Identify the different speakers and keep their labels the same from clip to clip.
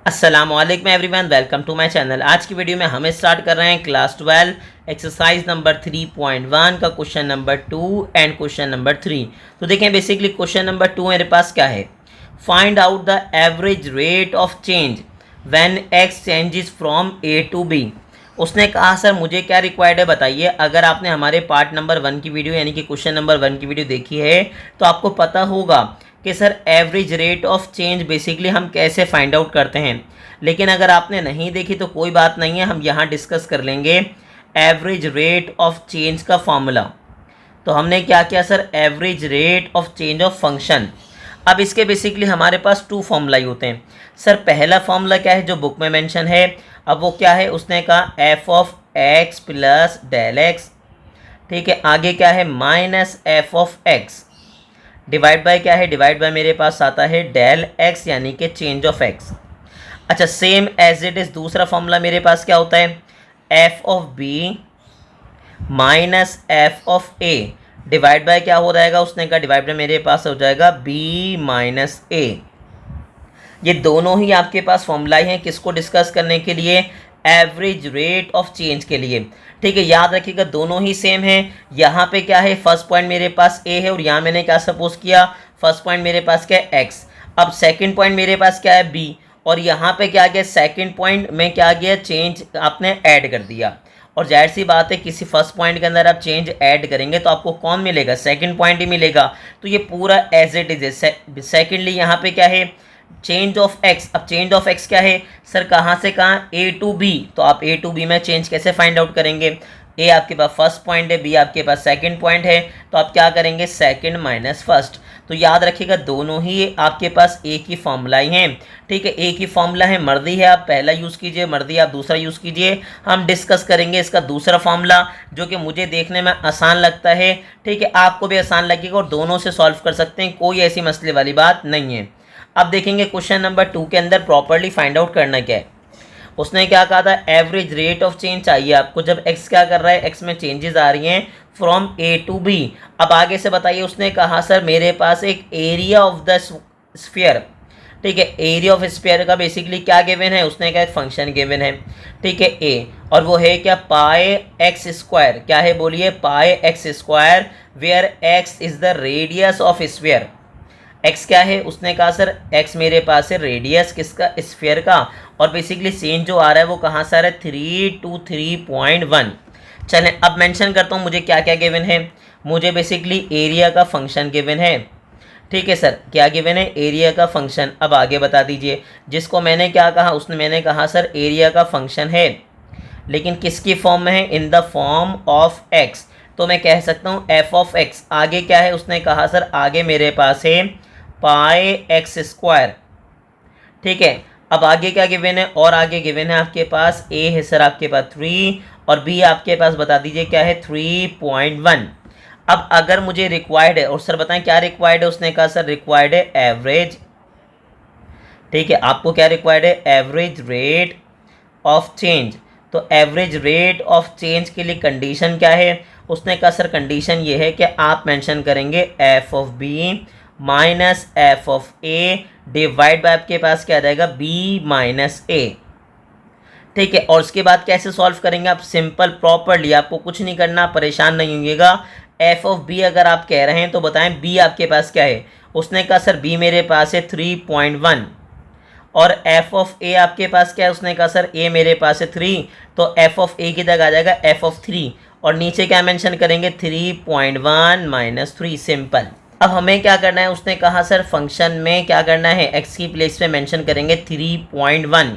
Speaker 1: अस्सलामुअलैकुम everyone, welcome to my channel. आज की वीडियो में हम स्टार्ट कर रहे हैं क्लास 12 एक्सरसाइज नंबर 3.1 का question number 2 and question number 3। तो देखें, बेसिकली क्वेश्चन नंबर 2 मेरे पास क्या है, find out the average rate of change when x changes from a to b. उसने कहा सर मुझे क्या रिक्वायर्ड है बताइए। अगर आपने हमारे पार्ट नंबर 1 की वीडियो यानी कि क्वेश्चन नंबर 1 की वीडियो देखी है तो आपको पता होगा कि sir average rate of change basically हम कैसे फाइंड आउट करते हैं। लेकिन अगर आपने नहीं देखी तो कोई बात नहीं है, हम यहाँ डिस्कस कर लेंगे एवरेज रेट ऑफ चेंज का फॉर्मूला। तो हमने क्या किया sir, average rate of change of function. अब इसके बेसिकली हमारे पास 2 फॉर्मूला ही होते हैं। सर पहला फॉर्मूला क्या है जो बुक में मेंशन है, अब वो क्या है, उसने कहा f of x plus del x. ठीक है, आगे क्या है minus f of x divide by क्या है, डिवाइड बाय मेरे पास आता है डेल एक्स यानी कि चेंज ऑफ एक्स। अच्छा, सेम एज इट इज दूसरा फॉर्मूला मेरे पास क्या होता है, f of b minus f of a divide by क्या हो जाएगा, उसने कहा डिवाइड बाय मेरे पास हो जाएगा बी माइनस ए। ये दोनों ही आपके पास फॉर्मूला हैं किसको डिस्कस करने के लिए, एवरेज रेट ऑफ चेंज के लिए। ठीक है, याद रखिएगा दोनों ही सेम है। यहाँ पे क्या है, फर्स्ट पॉइंट मेरे पास ए है और यहाँ मैंने क्या सपोज किया, फर्स्ट पॉइंट मेरे पास क्या है एक्स। अब सेकंड पॉइंट मेरे पास क्या है बी, और यहाँ पे क्या गया, सेकंड पॉइंट में क्या गया, चेंज आपने ऐड कर दिया। और जाहिर सी बात है किसी फर्स्ट पॉइंट के अंदर आप चेंज ऐड करेंगे तो आपको कौन मिलेगा, सेकंड पॉइंट ही मिलेगा। तो ये पूरा एज इट इज है। सेकेंडली यहाँ पे क्या है, चेंज ऑफ एक्स। अब चेंज ऑफ एक्स क्या है सर, कहाँ से कहाँ, ए टू बी। तो आप ए टू बी में चेंज कैसे फाइंड आउट करेंगे, ए आपके पास फर्स्ट पॉइंट है, बी आपके पास सेकंड पॉइंट है, तो आप क्या करेंगे सेकंड माइनस फर्स्ट। तो याद रखिएगा दोनों ही आपके पास एक ही फॉर्मूला ही हैं। ठीक है, एक ही फॉर्मूला है, मर्जी है आप पहला यूज़ कीजिए, मर्जी आप दूसरा यूज़ कीजिए। हम डिस्कस करेंगे इसका दूसरा फॉर्मूला जो कि मुझे देखने में आसान लगता है। ठीक है, आपको भी आसान लगेगा और दोनों से सॉल्व कर सकते हैं, कोई ऐसी मसले वाली बात नहीं है। अब देखेंगे क्वेश्चन नंबर 2 के अंदर प्रॉपर्ली फाइंड आउट करना क्या है। उसने क्या कहा था, एवरेज रेट ऑफ चेंज चाहिए आपको जब एक्स क्या कर रहा है, एक्स में चेंजेस आ रही हैं फ्रॉम ए टू बी। अब आगे से बताइए, उसने कहा सर मेरे पास एक एरिया ऑफ द स्फीयर। ठीक है, एरिया ऑफ स्फीयर का बेसिकली क्या गिवन है, उसने क्या एक फंक्शन गिवन है। ठीक है, ए, और वो है क्या, पाई एक्स स्क्वायर। क्या है बोलिए, pi x square, where x is the radius of sphere. X क्या है, उसने कहा सर एक्स मेरे पास है रेडियस किसका, स्फीयर का, और बेसिकली चेंज जो आ रहा है वो कहाँ से आ रहा है, 3 to 3.1। चलें अब मेंशन करता हूँ मुझे क्या क्या गिवन है। मुझे बेसिकली एरिया का फंक्शन गिवन है। ठीक है सर, क्या गिवन है, एरिया का फंक्शन। अब आगे बता दीजिए, जिसको मैंने क्या कहा, उसने मैंने कहा सर एरिया का फंक्शन है लेकिन किसकी फॉर्म में है, in the form of x. तो मैं कह सकता हूँ एफ ऑफ एक्स। आगे क्या है, उसने कहा सर आगे मेरे पास है पाई एक्स स्क्वायर। ठीक है, अब आगे क्या गिवन है, और आगे गिवन है आपके पास ए है सर आपके पास 3 और बी आपके पास बता दीजिए क्या है 3.1। अब अगर मुझे रिक्वायर्ड है, और सर बताएं क्या रिक्वायर्ड है, उसने कहा सर रिक्वायर्ड है एवरेज। ठीक है, आपको क्या रिक्वायर्ड है, एवरेज रेट ऑफ चेंज। तो एवरेज रेट ऑफ चेंज के लिए कंडीशन क्या है, उसने कहा सर कंडीशन ये है कि आप मेंशन करेंगे f of b minus f of a divide by आपके पास क्या आ जाएगा, बी माइनस ए। ठीक है, और उसके बाद कैसे सॉल्व करेंगे आप, सिंपल प्रॉपरली, आपको कुछ नहीं करना, परेशान नहीं होइएगा। एफ ऑफ बी अगर आप कह रहे हैं तो बताएं बी आपके पास क्या है। उसने कहा सर बी मेरे पास है 3.1 और एफ ऑफ ए आपके पास क्या है, उसने कहा सर ए मेरे पास है 3, तो एफ ऑफ ए की जगह आ जाएगा एफ ऑफ 3 और नीचे क्या मेंशन करेंगे 3.1 माइनस 3, सिंपल। अब हमें क्या करना है, उसने कहा सर फंक्शन में क्या करना है, एक्स की प्लेस पे मेंशन करेंगे 3.1,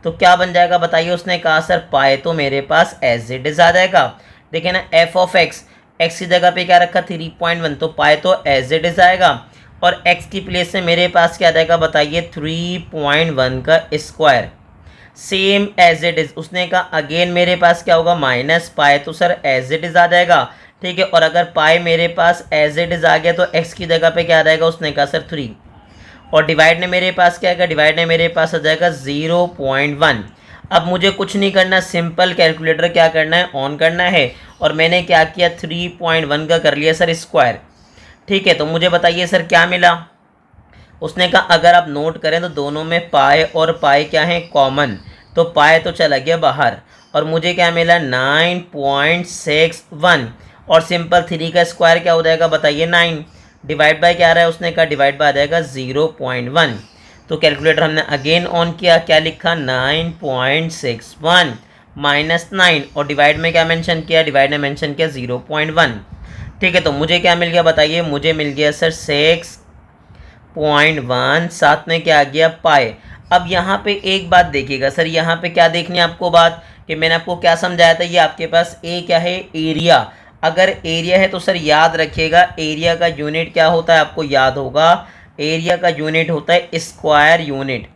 Speaker 1: तो क्या बन जाएगा बताइए। उसने कहा सर पाए तो मेरे पास एज इट इज आ जाएगा। देखिए ना, एफ ऑफ एक्स, एक्स की जगह पे क्या रखा 3.1, तो पाए तो एज इट इज आएगा और एक्स की प्लेस से मेरे पास क्या आ जाएगा बताइए 3.1 का square, same as it is. उसने कहा अगेन मेरे पास क्या होगा माइनस पाए, तो सर एज इट इज आ जाएगा। ठीक है, और अगर पाई मेरे पास एज इट इज आ गया तो एक्स की जगह पे क्या आ जाएगा, उसने कहा सर 3, और डिवाइड ने मेरे पास क्या आएगा, डिवाइड ने मेरे पास आ जाएगा 0.1। अब मुझे कुछ नहीं करना, सिंपल कैलकुलेटर क्या करना है, ऑन करना है, और मैंने क्या किया 3.1 का कर लिया सर स्क्वायर। ठीक है, तो मुझे बताइए सर क्या मिला, उसने कहा अगर आप नोट करें तो दोनों में पाए और पाए क्या है कॉमन, तो पाए तो चला गया बाहर और मुझे क्या मिला 9.61 और सिंपल 3 का स्क्वायर क्या हो जाएगा बताइए 9 डिवाइड बाय क्या आ रहा है उसने कहा डिवाइड बाय आ जाएगा 0.1। तो कैलकुलेटर हमने अगेन ऑन किया, क्या लिखा 9.61 माइनस 9 और डिवाइड में क्या मेंशन किया, डिवाइड में मेंशन किया 0.1। ठीक है, तो मुझे क्या मिल गया बताइए, मुझे मिल गया सर 6.1, साथ में क्या आ गया पाए। अब यहाँ पे एक बात देखिएगा सर, यहाँ पे क्या देखनी है आपको बात कि मैंने आपको क्या समझाया था, ये आपके पास ए क्या है एरिया, अगर एरिया है तो सर याद रखिएगा एरिया का यूनिट क्या होता है आपको याद होगा, एरिया का यूनिट होता है स्क्वायर यूनिट।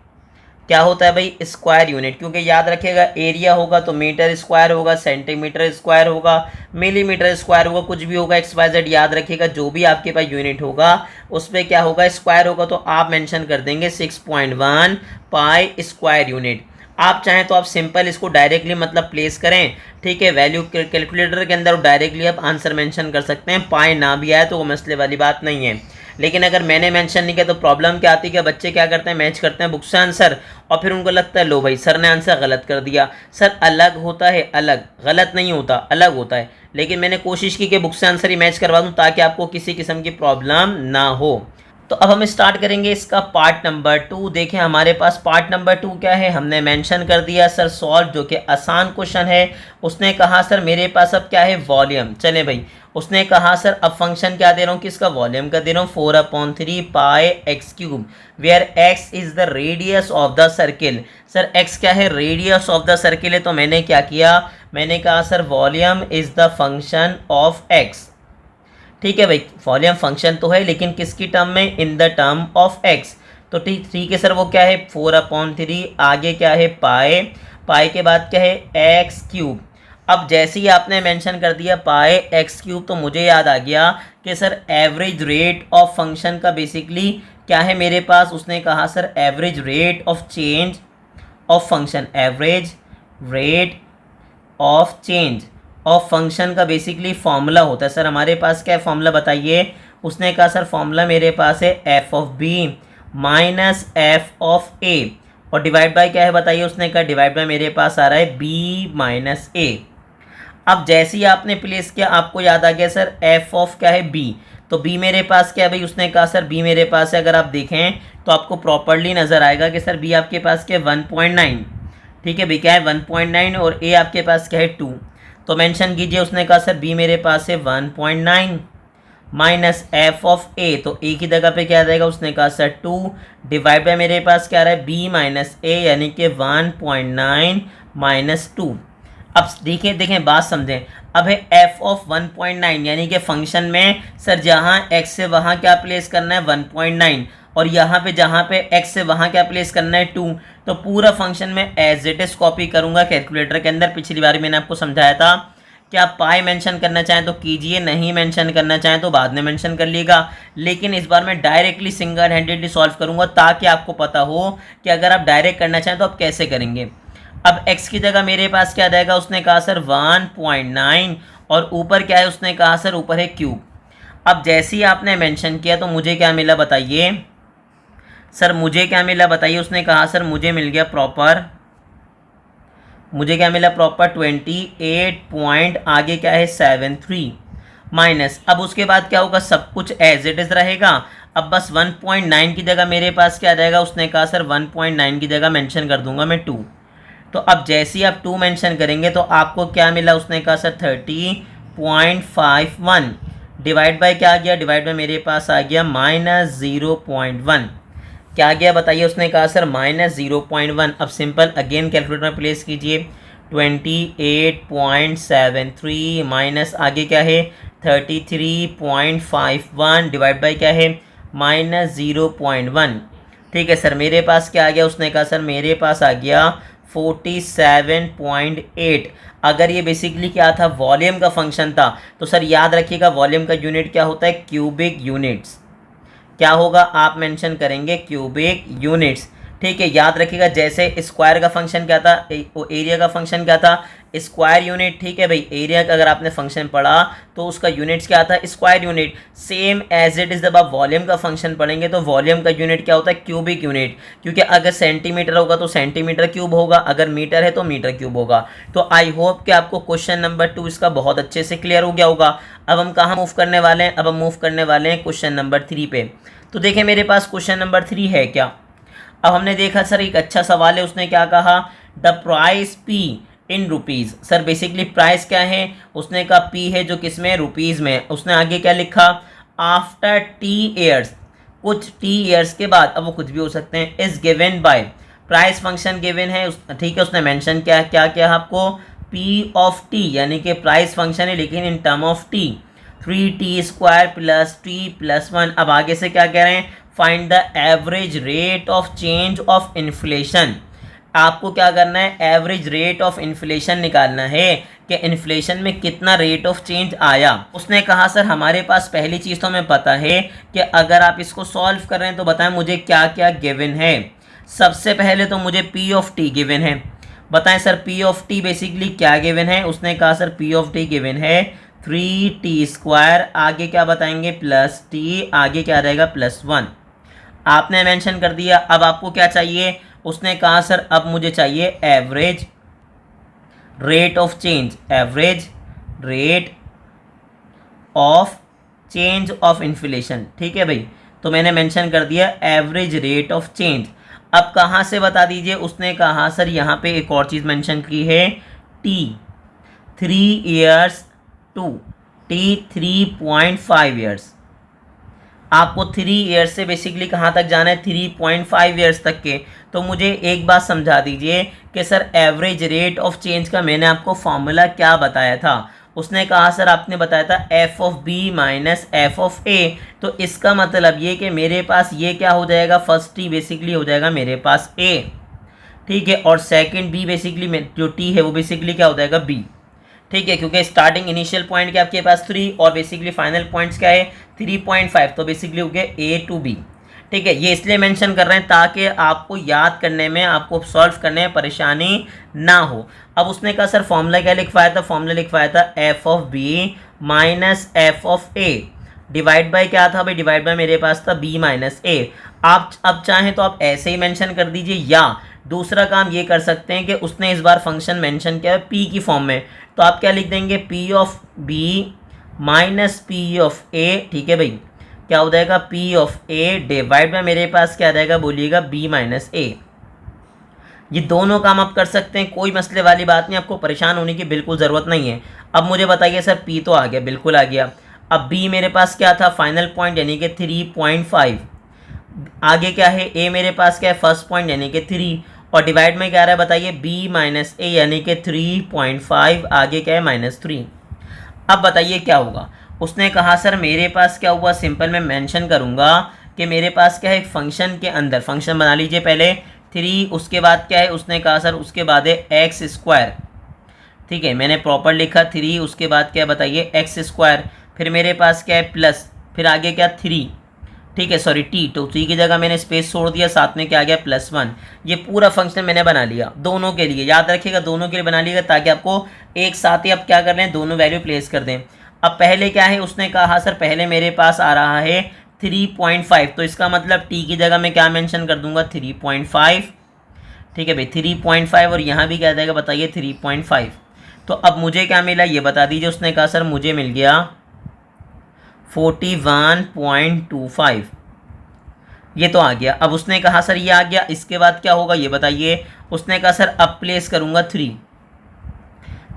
Speaker 1: क्या होता है भाई स्क्वायर यूनिट, क्योंकि याद रखिएगा एरिया होगा तो मीटर स्क्वायर होगा, सेंटीमीटर स्क्वायर होगा, मिलीमीटर स्क्वायर होगा, कुछ भी होगा XYZ याद रखिएगा जो भी आपके पास यूनिट होगा उस पर क्या होगा स्क्वायर होगा, तो आप मेंशन कर देंगे 6.1 पाई स्क्वायर यूनिट। आप चाहें तो आप सिंपल इसको डायरेक्टली मतलब प्लेस करें, ठीक है, वैल्यू कैलकुलेटर के अंदर डायरेक्टली आप आंसर मेंशन कर सकते हैं, पाई ना भी आए तो वो मसले वाली बात नहीं है। लेकिन अगर मैंने मेंशन नहीं किया तो प्रॉब्लम क्या आती है कि बच्चे क्या करते हैं मैच करते हैं बुक से आंसर और फिर उनको लगता है लो भाई सर ने आंसर गलत कर दिया। सर अलग होता है, अलग गलत नहीं होता, अलग होता है, लेकिन मैंने कोशिश की कि बुक से आंसर ही मैच करवा दूं ताकि आपको किसी किस्म की प्रॉब्लम ना हो। तो अब हम स्टार्ट करेंगे इसका पार्ट नंबर 2। देखें हमारे पास पार्ट नंबर 2 क्या है, हमने मेंशन कर दिया सर सॉल्व, जो कि आसान क्वेश्चन है। उसने कहा सर मेरे पास अब क्या है वॉल्यूम, चले भाई उसने कहा सर अब फंक्शन क्या दे रहा हूँ किसका वॉल्यूम का दे रहा हूँ 4/3 pi x cube, where x is the radius of the circle. Sir x क्या है रेडियस ऑफ द सर्किल है, तो मैंने क्या किया, मैंने कहा sir volume is the function of x. ठीक है भाई वॉल्यूम फंक्शन तो है लेकिन किसकी टर्म में, in the term of x. तो ठीक है सर वो क्या है 4/3, आगे क्या है पाए, पाए के बाद क्या है एक्स क्यूब। अब जैसे ही आपने मेंशन कर दिया पाए एक्स क्यूब तो मुझे याद आ गया कि sir average rate of function का बेसिकली क्या है मेरे पास, उसने कहा sir average rate of change of function, average rate of change of function का बेसिकली फॉर्मूला होता है। सर हमारे पास क्या है फॉर्मूला बताइए, उसने कहा सर फॉर्मूला मेरे पास है f of b minus f of a और डिवाइड बाय क्या है बताइए, उसने कहा डिवाइड बाय मेरे पास आ रहा है बी माइनस ए। अब जैसे ही आपने प्लेस किया आपको याद आ गया सर एफ ऑफ क्या है बी, तो बी मेरे पास क्या है भाई, उसने कहा सर बी मेरे पास है, अगर आप देखें तो आपको प्रॉपरली नज़र आएगा कि सर बी आपके पास क्या है 1.9, ठीक है भाई क्या है 1.9 और ए आपके पास क्या है 2, तो मेंशन कीजिए। उसने कहा सर बी मेरे पास है 1.9 माइनस एफ ऑफ ए, तो ए की जगह पे क्या आ जाएगा, उसने कहा सर 2 डिवाइड बाय मेरे पास क्या आ रहा है बी माइनस ए यानी कि 1.9 माइनस 2। अब देखें बात समझें, अब है एफ ऑफ 1.9 यानी कि फंक्शन में सर जहाँ एक्स से वहाँ क्या प्लेस करना है 1.9 और यहाँ पे जहाँ पे एक्स से वहाँ क्या प्लेस करना है 2, तो पूरा फंक्शन में एज इट इज कॉपी करूँगा कैलकुलेटर के अंदर। पिछली बार मैंने आपको समझाया था कि आप पाई मेंशन करना चाहें तो कीजिए, नहीं मेंशन करना चाहें तो बाद में मेंशन कर लीजिएगा, लेकिन इस बार मैं डायरेक्टली सिंगल हैंडेडली सॉल्व करूँगा ताकि आपको पता हो कि अगर आप डायरेक्ट करना चाहें तो आप कैसे करेंगे। अब x की जगह मेरे पास क्या जाएगा, उसने कहा सर 1.9 और ऊपर क्या है, उसने कहा सर ऊपर है क्यूब। अब जैसे ही आपने मेंशन किया तो मुझे क्या मिला बताइए, सर मुझे क्या मिला बताइए, उसने कहा सर मुझे मिल गया प्रॉपर, मुझे क्या मिला प्रॉपर 28 पॉइंट आगे क्या है 73 माइनस। अब उसके बाद क्या होगा, सब कुछ एज इट इज रहेगा। अब बस 1.9 की जगह मेरे पास क्या आ जाएगा, उसने कहा सर 1.9 की जगह मेंशन कर दूंगा मैं 2। तो अब जैसे ही आप 2 मेंशन करेंगे तो आपको क्या मिला, उसने कहा सर 30.51 डिवाइड बाय क्या आ गया, डिवाइड बाय मेरे पास आ गया माइनस 0.1, क्या आ गया बताइए, उसने कहा सर माइनस 0.1। अब सिंपल अगेन कैलकुलेटर में प्लेस कीजिए 28.73 माइनस आगे क्या है 33.51 डिवाइड बाय क्या है माइनस 0.1। ठीक है सर मेरे पास क्या आ गया, उसने कहा सर मेरे पास आ गया 47.8। अगर ये बेसिकली क्या था वॉल्यूम का फंक्शन था तो सर याद रखिएगा वॉल्यूम का यूनिट क्या होता है क्यूबिक यूनिट्स, क्या होगा आप मेंशन करेंगे क्यूबिक यूनिट्स। ठीक है याद रखिएगा जैसे स्क्वायर का फंक्शन क्या था, एरिया का फंक्शन क्या था, स्क्वायर यूनिट, ठीक है भाई। एरिया का अगर आपने फंक्शन पढ़ा तो उसका यूनिट्स क्या था, square unit. Same as it is जब आप वॉल्यूम का फंक्शन पढ़ेंगे तो वॉल्यूम का यूनिट क्या होता है, क्यूबिक यूनिट, क्योंकि अगर सेंटीमीटर होगा तो सेंटीमीटर क्यूब होगा, अगर मीटर है तो मीटर क्यूब होगा। तो आई होप कि आपको क्वेश्चन नंबर 2 इसका बहुत अच्छे से क्लियर हो गया होगा। अब हम कहाँ मूव करने वाले हैं, अब हम मूव करने वाले हैं क्वेश्चन नंबर 3 पे। तो देखें मेरे पास क्वेश्चन नंबर 3 है क्या। अब हमने देखा सर एक अच्छा सवाल है, उसने क्या कहा, the price P in rupees. Sir basically price क्या है, उसने कहा पी है जो किस में, रुपीज़ में। उसने आगे क्या लिखा, आफ्टर टी ईयर्स, कुछ टी ईयर्स के बाद, अब वो कुछ भी हो सकते हैं, is given by, price function given है, ठीक है। उसने मेंशन क्या क्या आपको, पी ऑफ टी, यानी कि प्राइस फंक्शन है लेकिन in term of T, 3t² plus T plus 1। अब आगे से क्या कह रहे हैं, find the average rate of change of inflation. आपको क्या करना है, एवरेज रेट ऑफ इन्फ्लेशन निकालना है कि इन्फ्लेशन में कितना रेट ऑफ चेंज आया। उसने कहा सर हमारे पास पहली चीज़ तो हमें पता है कि अगर आप इसको सॉल्व कर रहे हैं तो बताएं मुझे क्या क्या गिवन है। सबसे पहले तो मुझे पी ऑफ टी गिवन है, बताएं sir P of T basically क्या गिवन है। उसने कहा sir P of T given है 3t², आगे क्या बताएंगे प्लस टी, आगे क्या रहेगा प्लस 1, आपने मेंशन कर दिया। अब आपको क्या चाहिए, उसने कहा सर अब मुझे चाहिए average rate of change, average rate of change of inflation, ठीक है भाई। तो मैंने मेंशन कर दिया एवरेज रेट ऑफ चेंज। अब कहाँ से बता दीजिए, उसने कहा सर यहाँ पे एक और चीज़ मेंशन की है, t 3 years to t 3.5 years. आपको 3 ईयर्स से बेसिकली कहाँ तक जाना है, 3.5 ईयर्स तक के। तो मुझे एक बात समझा दीजिए कि sir average rate of change का मैंने आपको फॉर्मूला क्या बताया था। उसने कहा सर आपने बताया था f of b minus f of a. तो इसका मतलब ये कि मेरे पास ये क्या हो जाएगा, फर्स्ट टी बेसिकली हो जाएगा मेरे पास ए, ठीक है, और सेकंड बी बेसिकली जो टी है वो बेसिकली क्या हो जाएगा बी, ठीक है, क्योंकि स्टार्टिंग इनिशियल पॉइंट क्या आपके पास 3 और बेसिकली फाइनल पॉइंट्स क्या है 3.5, तो बेसिकली हो गया ए टू बी, ठीक है। ये इसलिए मेंशन कर रहे हैं ताकि आपको याद करने में, आपको सॉल्व करने में परेशानी ना हो। अब उसने कहा सर फॉर्मूला क्या लिखवाया था, फॉर्मूला लिखवाया था f of b minus f of a, divide by क्या था भाई, डिवाइड बाय मेरे पास था बी माइनस ए। आप अब चाहें तो आप ऐसे ही मेंशन कर दीजिए, या दूसरा काम ये कर सकते हैं कि उसने इस बार फंक्शन मेंशन किया है पी की फॉर्म में, तो आप क्या लिख देंगे p of b minus p of a, ठीक है भाई, क्या हो जाएगा p of a divide by मेरे पास क्या आ जाएगा बोलिएगा बी माइनस ए। ये दोनों काम आप कर सकते हैं, कोई मसले वाली बात नहीं, आपको परेशान होने की बिल्कुल ज़रूरत नहीं है। अब मुझे बताइए सर पी तो आ गया, बिल्कुल आ गया। अब बी मेरे पास क्या था, फाइनल पॉइंट यानी कि 3.5, आगे क्या है ए मेरे पास क्या है फर्स्ट पॉइंट यानी कि 3, और डिवाइड में क्या आ रहा है बताइए बी माइनस ए यानी कि 3.5, आगे क्या है -3। अब बताइए क्या होगा। उसने कहा सर मेरे पास क्या हुआ, सिंपल मैं मेंशन करूँगा कि मेरे पास क्या है एक फंक्शन के अंदर, फंक्शन बना लीजिए पहले 3, उसके बाद क्या है, उसने कहा सर उसके बाद है x², ठीक है, मैंने प्रॉपर लिखा 3, उसके बाद क्या बताइए x², फिर मेरे पास क्या है प्लस, फिर आगे क्या 3, ठीक है सॉरी टी, तो टी की जगह मैंने स्पेस छोड़ दिया, साथ में क्या आ गया +1। ये पूरा फंक्शन मैंने बना लिया दोनों के लिए, याद रखिएगा दोनों के लिए बना लिएगा ताकि आपको एक साथ ही आप क्या कर लें दोनों वैल्यू प्लेस कर दें। अब पहले क्या है, उसने कहा सर पहले मेरे पास आ रहा है 3.5, तो इसका मतलब टी की जगह मैं क्या मेंशन कर दूंगा 3.5, ठीक है भाई 3.5, और यहाँ भी क्या जाएगा बताइए 3.5। तो अब मुझे क्या मिला ये बता दीजिए। उसने कहा सर मुझे मिल गया 41.25, ये तो आ गया। अब उसने कहा सर ये आ गया, इसके बाद क्या होगा ये बताइए। उसने कहा सर अब प्लेस करूँगा 3,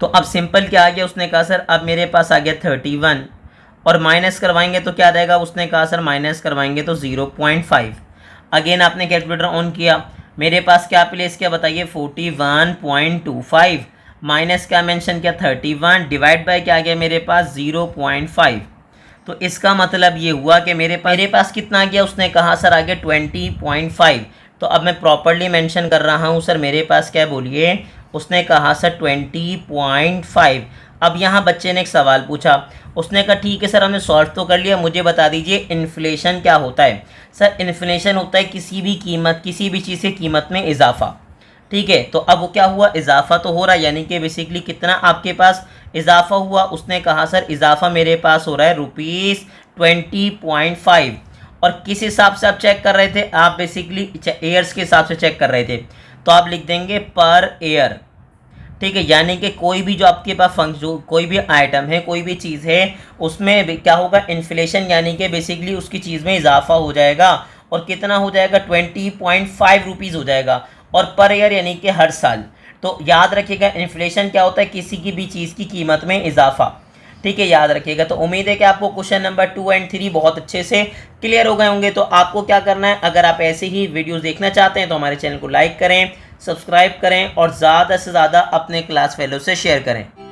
Speaker 1: तो अब सिंपल क्या आ गया, उसने कहा सर अब मेरे पास आ गया 31, और माइनस करवाएंगे तो क्या आ जाएगा, उसने कहा सर माइनस करवाएंगे तो 0.5। अगेन आपने कैलकुलेटर ऑन किया, मेरे पास क्या प्लेस किया बताइए 41.25, माइनस क्या मेंशन किया 31, डिवाइड बाय क्या आ गया मेरे पास 0.5। तो इसका मतलब ये हुआ कि मेरे पास कितना आ गया, उसने कहा सर आ गया 20.5। तो अब मैं प्रॉपरली मेंशन कर रहा हूँ सर मेरे पास क्या बोलिए। उसने कहा सर 20.5। अब यहाँ बच्चे ने एक सवाल पूछा, उसने कहा ठीक है सर हमने सॉल्व तो कर लिया, मुझे बता दीजिए इन्फ्लेशन क्या होता है। सर इन्फ्लेशन होता है किसी भी चीज़ से कीमत में इजाफा, ठीक है। तो अब वो क्या हुआ, इजाफा तो हो रहा है, यानी कि बेसिकली कितना आपके पास इजाफा हुआ। उसने कहा सर इजाफा मेरे पास हो रहा है ₹20.5। और किस हिसाब से आप चेक कर रहे थे, आप बेसिकली एयर्स के हिसाब से चेक कर रहे थे, तो आप लिख देंगे पर एयर। ठीक है, यानी कि कोई भी जो आपके पास जो कोई भी आइटम है, कोई भी चीज़ है, उसमें क्या होगा, इन्फ्लेशन, यानी कि बेसिकली उसकी चीज़ में इजाफा हो जाएगा। और कितना हो जाएगा, ₹20.5 हो जाएगा। और पर ईयर यानी कि हर साल। तो याद रखिएगा, इन्फ्लेशन क्या होता है, किसी की भी चीज़ की कीमत में इजाफा। ठीक है, याद रखिएगा। तो उम्मीद है कि आपको क्वेश्चन नंबर 2 एंड 3 बहुत अच्छे से क्लियर हो गए होंगे। तो आपको क्या करना है, अगर आप ऐसे ही वीडियोस देखना चाहते हैं तो हमारे चैनल को लाइक करें, सब्सक्राइब करें और ज़्यादा से ज़्यादा अपने क्लास फेलो से शेयर करें।